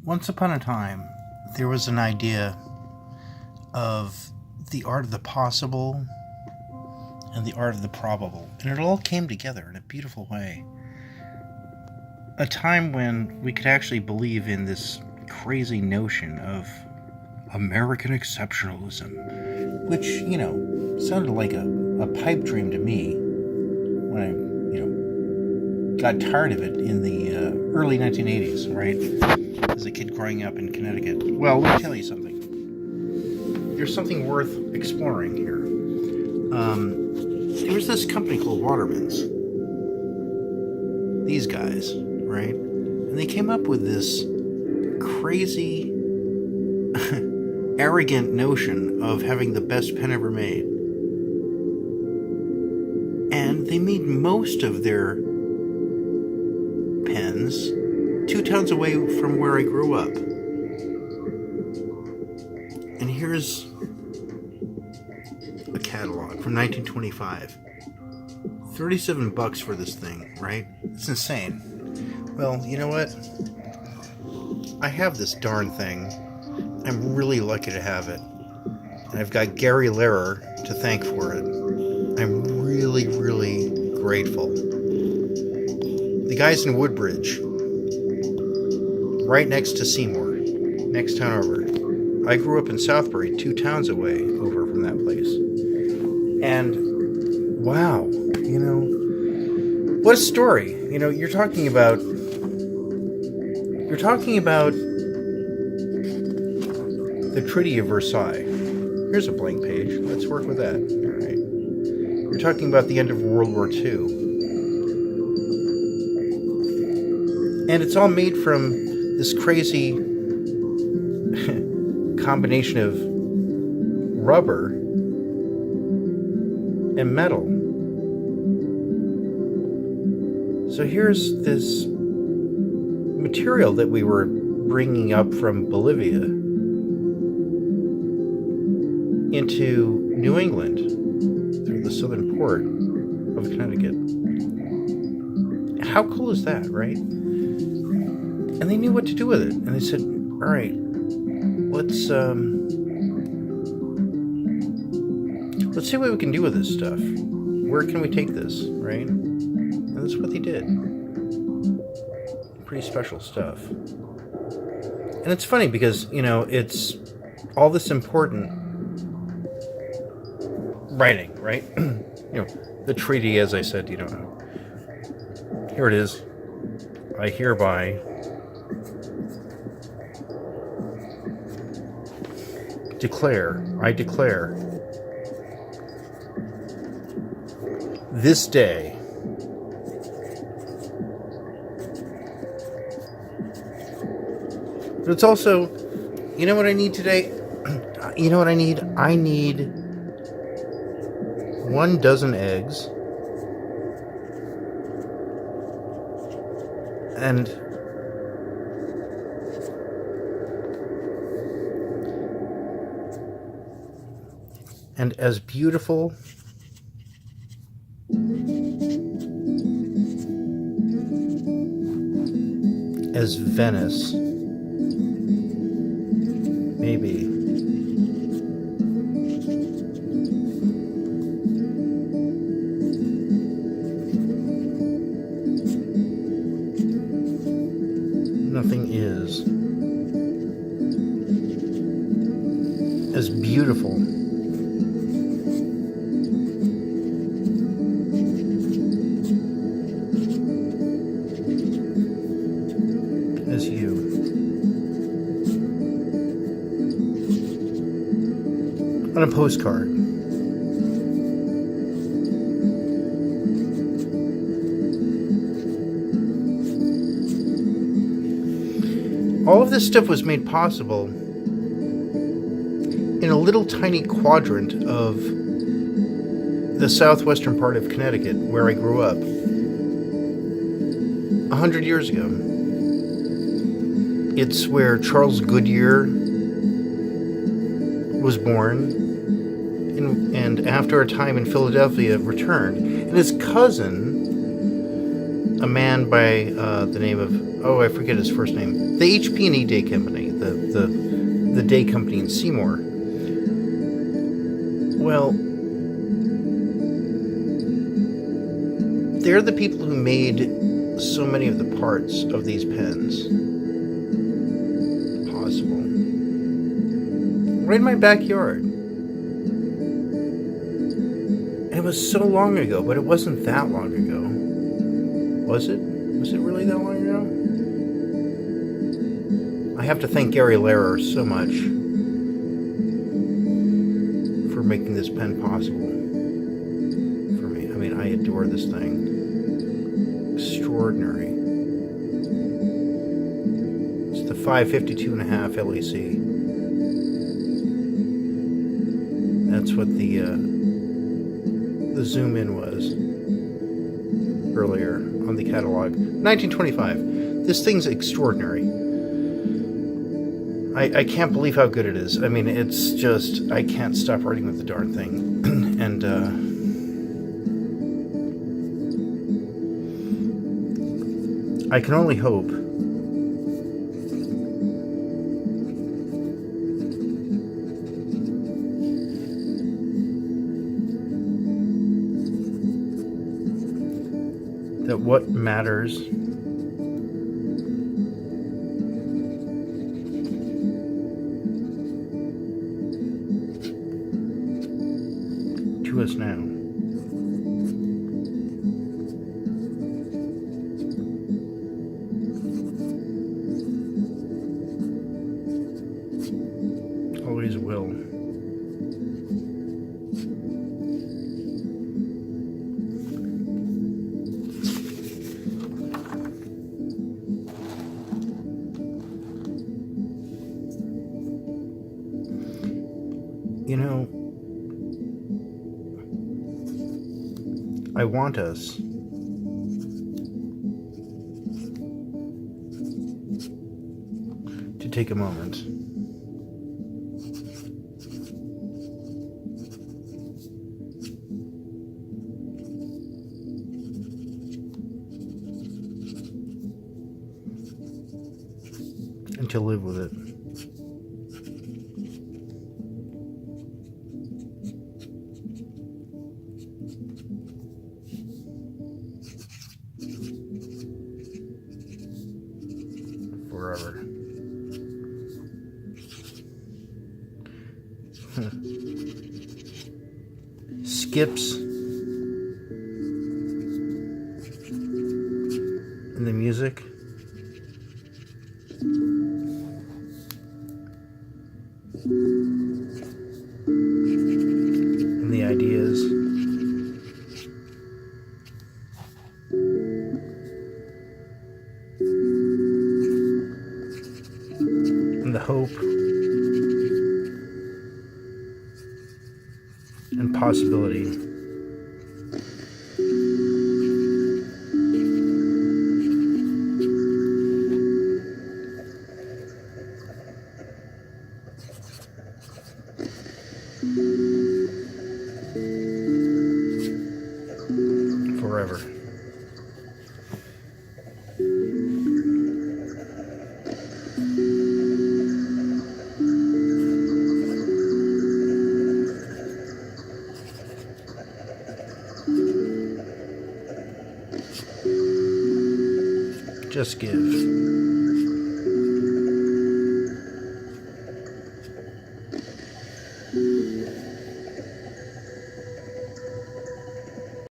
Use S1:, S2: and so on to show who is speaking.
S1: Once upon a time, there was an idea of the art of the possible and the art of the probable, and it all came together in a beautiful way. A time when we could actually believe in this crazy notion of American exceptionalism, which, sounded like a pipe dream to me when I, got tired of it in the early 1980s, right? As a kid growing up in Connecticut. Well, let me tell you something. There's something worth exploring here. There was this company called Waterman's. These guys, right? And they came up with this crazy, arrogant notion of having the best pen ever made. And they made most of their pens 2 towns away from where I grew up. And here's a catalog from 1925. $37 for this thing, right? It's insane. Well, you know what? I have this darn thing. I'm really lucky to have it. And I've got Gary Lehrer to thank for it. I'm really, really grateful. The guy's in Woodbridge, right next to Seymour, next town over. I grew up in Southbury, 2 towns away over from that place. And wow, what a story. You're talking about the Treaty of Versailles. Here's a blank page. Let's work with that. All right. You're talking about the end of World War II. And it's all made from this crazy combination of rubber and metal. So here's this material that we were bringing up from Bolivia into New England through the southern port of Connecticut. How cool is that, right? And they knew what to do with it. And they said, all right, let's see what we can do with this stuff. Where can we take this, right? And that's what they did. Pretty special stuff. And it's funny because, it's all this important writing, right? The treaty, as I said, here it is. I hereby declare this day but it's also, what I need today? You know what I need? I need 1 dozen eggs and as beautiful as Venice, maybe. Nothing is as beautiful as you. On a postcard. All of this stuff was made possible in a little tiny quadrant of the southwestern part of Connecticut, where I grew up 100 years ago. It's where Charles Goodyear was born, and after a time in Philadelphia returned. And his cousin, a man by the name of oh, I forget his first name. The HP&E Day Company, the day company in Seymour. Well, they're the people who made so many of the parts of these pens possible. Right in my backyard. It was so long ago, but it wasn't that long ago. Was it? Was it really that long ago? I have to thank Gary Lehrer so much for making this pen possible for me. I mean, I adore this thing. Extraordinary. It's the 552.5 LEC. That's what the zoom in was earlier on the catalog. 1925. This thing's extraordinary. I can't believe how good it is. I mean, it's just, I can't stop writing with the darn thing. And I can only hope that what matters to us now always will. You know, I want us to take a moment and to live with it. Forever. Skips in the music. And the ideas. And the hope and possibility. Forever. Just give.